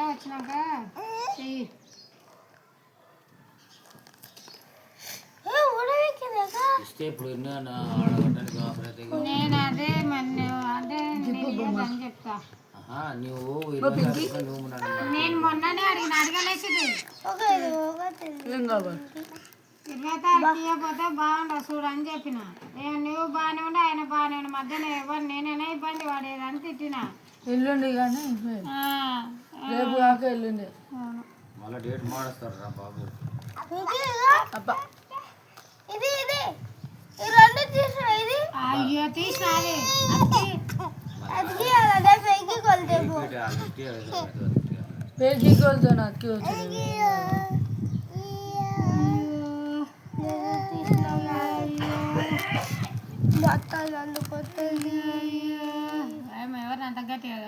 వచ్చిందంట వచ్చినాక చెయ్యి నేను అదే అదే అని చెప్తా నేను మొన్ననే అడగలేసి 20 తారీఖు ఇవ్వకపోతే బాగుండవు చూడు అని చెప్పిన నువ్వు బాగానే ఉండి ఆయన బాగానే ఉండి మధ్యలో ఎవరు నేనైనా ఇబ్బంది పడేదని తిట్టిన ఎల్లుండి కానీ రేపు కాక ఎల్లుండి మళ్ళీ డేట్ మారుస్తారు రా బాబు అయ్యో తీసిన పేరుకి కొలుతాను అక్కి వచ్చింది ఎవరిని అంత గట్టిగా